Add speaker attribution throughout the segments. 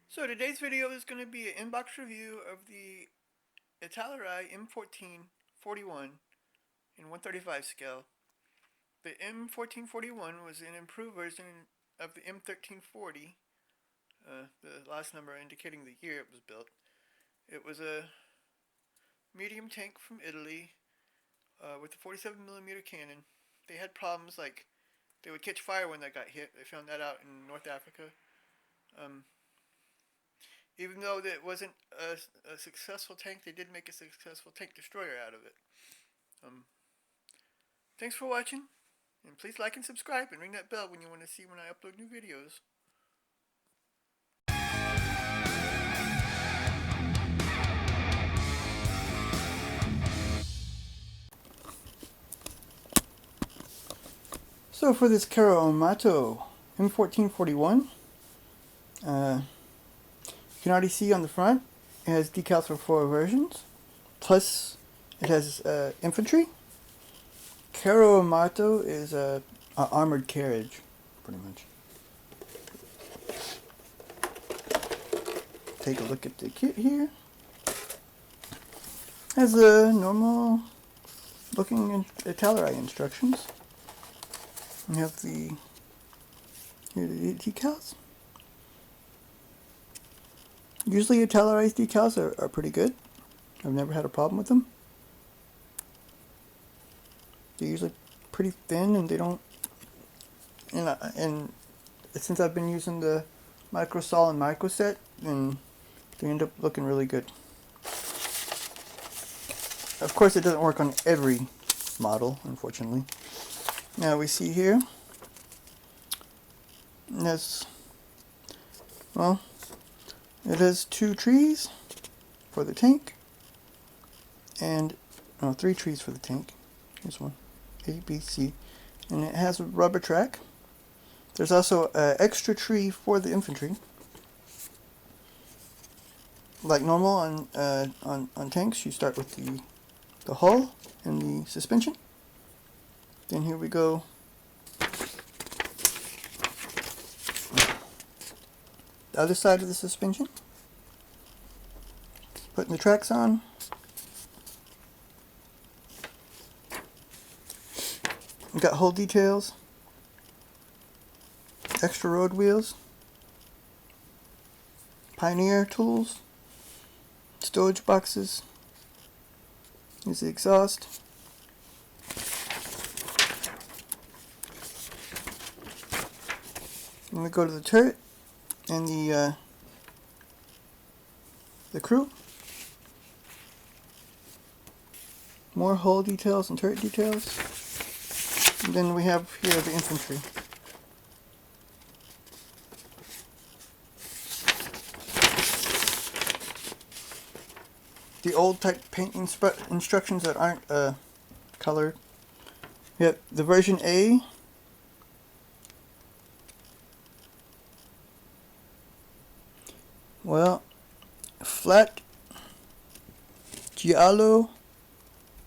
Speaker 1: So today's video is going to be an inbox review of the Italeri M1441 in 135 scale. The M1441 was an improved version of the M1340, the last number indicating the year it was built. It was a medium tank from Italy with a 47mm cannon. They had problems like they would catch fire when they got hit. They found that out in North Africa. Um, Even though it wasn't a successful tank, they did make a successful tank destroyer out of it. Um, Thanks for watching, and please like and subscribe and ring that bell when you want to see when I upload new videos. So for this Carro Armato M1441, you can already see on the front it has decals for 4 versions, plus it has Infantry. Carro Armato is a armored carriage, pretty much. Take a look at the kit here. Has the normal looking Italeri instructions. We have here the decals. Usually Italeri decals are pretty good. I've never had a problem with them. They're usually pretty thin and they don't, and since I've been using the microsol and microset, then they end up looking really good. Of course it doesn't work on every model, unfortunately. Now we see here, it has 2 trees for the tank, and 3 trees for the tank. Here's one, A, B, C, and it has a rubber track. There's also an extra tree for the infantry. Like normal on tanks, you start with the hull and the suspension. Then here we go. The other side of the suspension. Putting the tracks on. We've got hull details. Extra road wheels. Pioneer tools. Storage boxes. Here's the exhaust. And we go to the turret and the crew. More hull details and turret details. And then we have here the infantry. The old type paint instructions that aren't colored. Yep, the version A. Well, flat giallo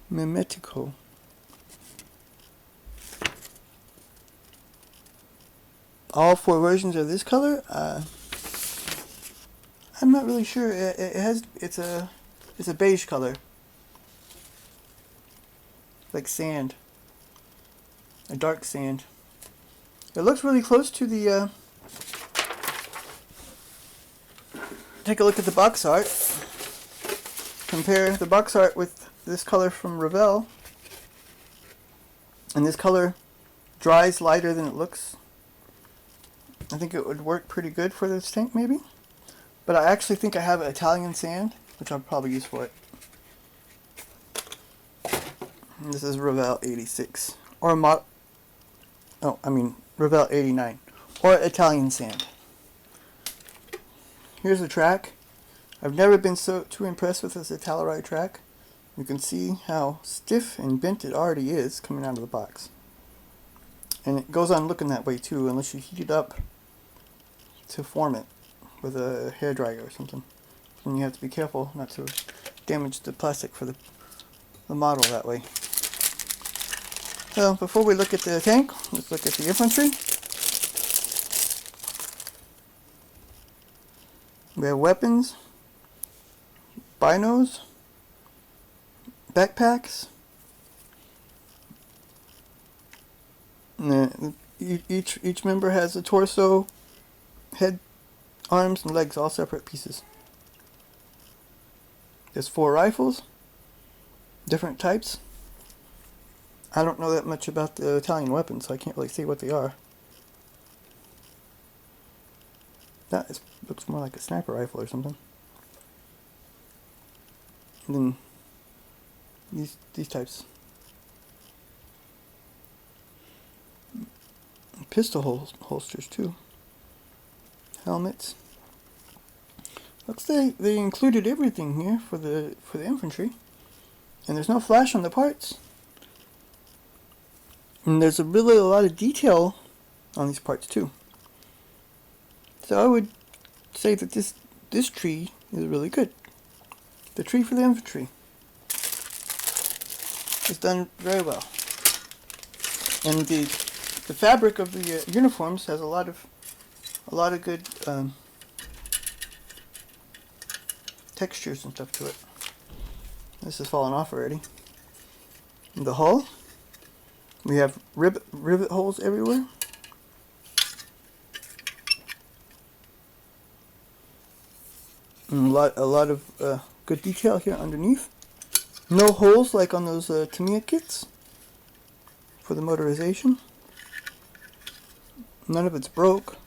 Speaker 1: mimetico. All 4 versions are this color. I'm not really sure. It's a beige color, like sand, a dark sand. It looks really close to the. Take a look at the box art. Compare the box art with this color from Revell, and this color dries lighter than it looks. I think it would work pretty good for this tank, maybe. But I actually think I have Italian sand, which I'll probably use for it. And this is Revell 86, or Revell 89, or Italian sand. Here's the track. I've never been too impressed with this Italeri track. You can see how stiff and bent it already is coming out of the box. And it goes on looking that way too, unless you heat it up to form it with a hairdryer or something. And you have to be careful not to damage the plastic for the model that way. So before we look at the tank, let's look at the infantry. We have weapons, binos, backpacks, and each member has a torso, head, arms, and legs, all separate pieces. There's 4 rifles, different types. I don't know that much about the Italian weapons, so I can't really say what they are. That looks more like a sniper rifle or something. And then these types. Pistol holsters too. Helmets. Looks like they included everything here for the infantry. And there's no flash on the parts. And there's really a lot of detail on these parts too. So I would say that this tree is really good. The tree for the infantry is done very well. And the fabric of the uniforms has a lot of good textures and stuff to it. This is falling off already. And the hull, we have rivet holes everywhere. And a lot of good detail here underneath. No holes like on those Tamiya kits for the motorization. None of it's broke.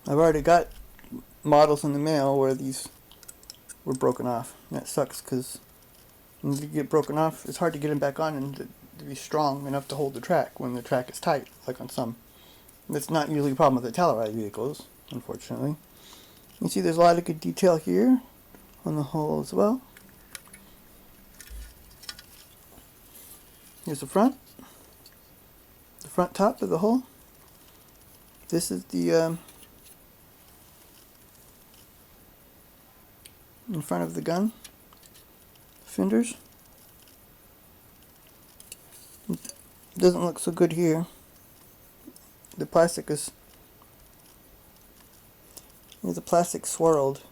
Speaker 1: I've already got models in the mail where these were broken off. And that sucks because when you get broken off, it's hard to get them back on and to be strong enough to hold the track when the track is tight, like on some. That's not usually a problem with the Italeri vehicles, unfortunately. You see there's a lot of good detail here on the hull as well. Here's the front top of the hull. This is the in front of the gun fenders. It doesn't look so good here. The plastic is the plastic swirled.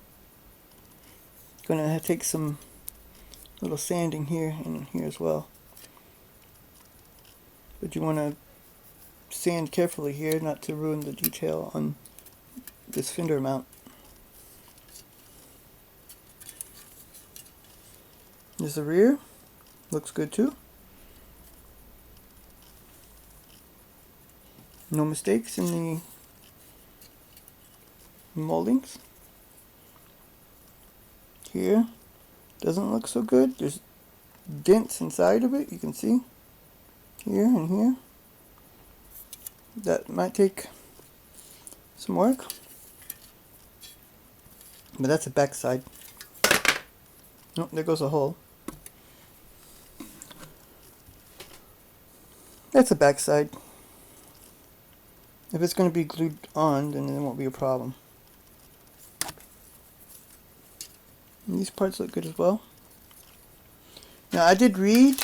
Speaker 1: Gonna take some little sanding here and here as well. But you want to sand carefully here not to ruin the detail on this fender mount. There's the rear. Looks good too. No mistakes in the moldings. Here doesn't look so good. There's dents inside of it, you can see. Here and here. That might take some work. But that's the back side. Oh, there goes a hole. That's the back side. If it's going to be glued on, then it won't be a problem. And these parts look good as well. Now I did read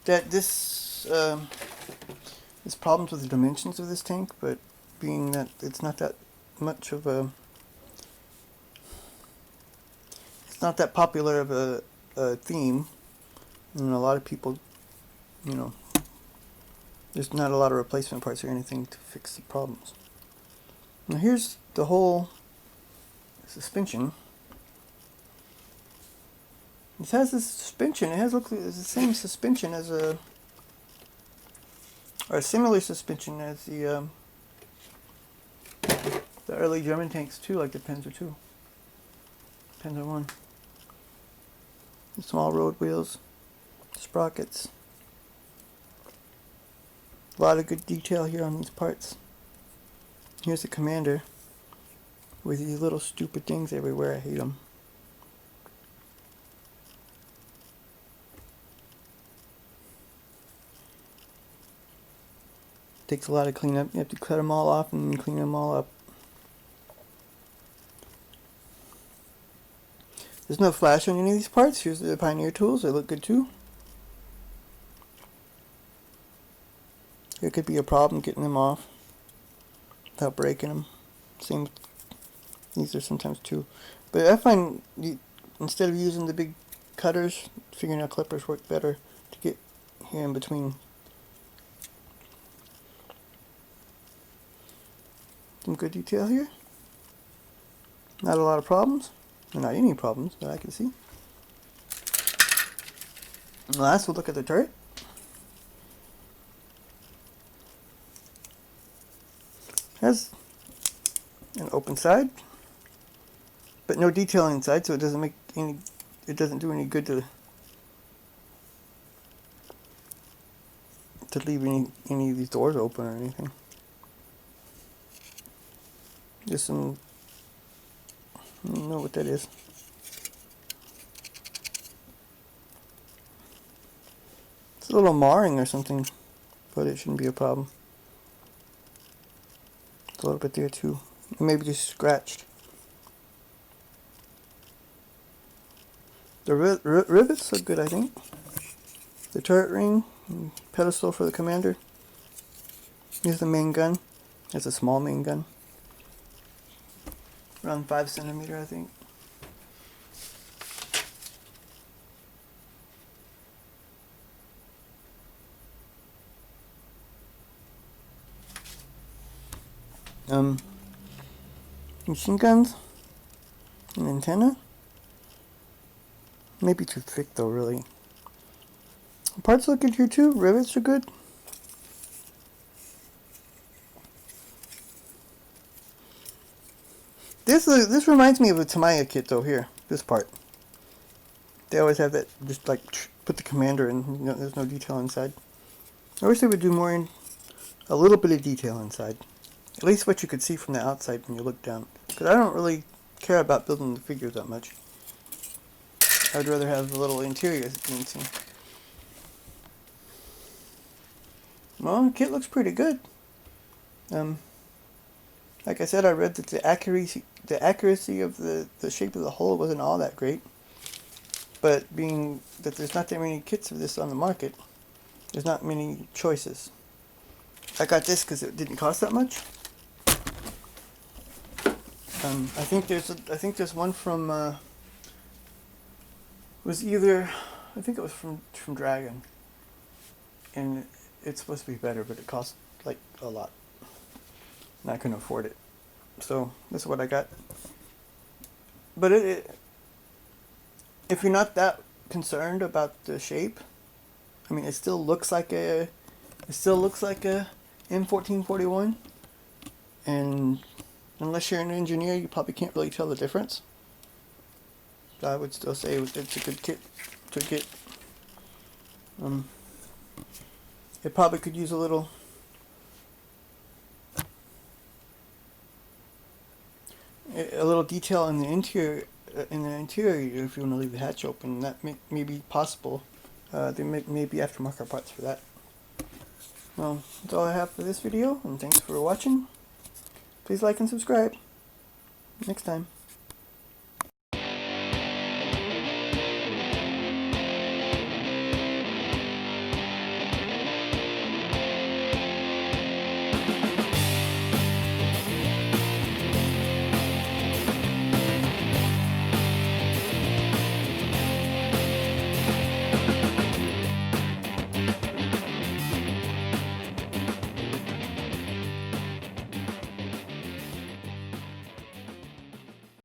Speaker 1: that there's problems with the dimensions of this tank, but being that it's not that much of a, it's not that popular of a theme, and a lot of people, you know, there's not a lot of replacement parts or anything to fix the problems. Now here's the whole suspension. It has this suspension. It has the same suspension as or a similar suspension as the early German tanks too, like the Panzer II, Panzer I. The small road wheels, sprockets. A lot of good detail here on these parts. Here's the commander with these little stupid things everywhere. I hate them. Takes a lot of cleanup. You have to cut them all off and clean them all up. There's no flash on any of these parts. Here's the Pioneer tools. They look good too. There could be a problem getting them off without breaking them. Same, these are sometimes 2. But I find instead of using the big cutters, figuring out clippers work better to get here in between. Some good detail here. Not a lot of problems, or not any problems that I can see. And last, we'll look at the turret. Has an open side, but no detail inside, so it doesn't make any. It doesn't do any good to leave any of these doors open or anything. Just some. I don't know what that is. It's a little marring or something, but it shouldn't be a problem. It's a little bit there too. Maybe just scratched. The rivets look good, I think. The turret ring, pedestal for the commander. Here's the main gun. It's a small main gun. Around 5 centimeter, I think. Machine guns. An antenna. Maybe too thick though, really. Parts look good here too. Rivets are good. This reminds me of a Tamiya kit though. Here, this part. They always have that. Just like put the commander in. You know, there's no detail inside. I wish they would do more in a little bit of detail inside. At least what you could see from the outside when you look down. Because I don't really care about building the figures that much. I'd rather have the little interiors being seen. Well, the kit looks pretty good. Like I said, I read that the accuracy of the shape of the hull wasn't all that great. But being that there's not that many kits of this on the market, there's not many choices. I got this because it didn't cost that much. I think there's one from I think it was from Dragon, and it's supposed to be better, but it costs like a lot, and I couldn't afford it. So this is what I got. But if you're not that concerned about the shape, I mean, it still looks like a M1441, and unless you're an engineer, you probably can't really tell the difference. I would still say it's a good kit to get. It probably could use a little detail in the interior. If you want to leave the hatch open, that may be possible. There may be aftermarket parts for that. Well, that's all I have for this video, and thanks for watching. Please like and subscribe. Next time.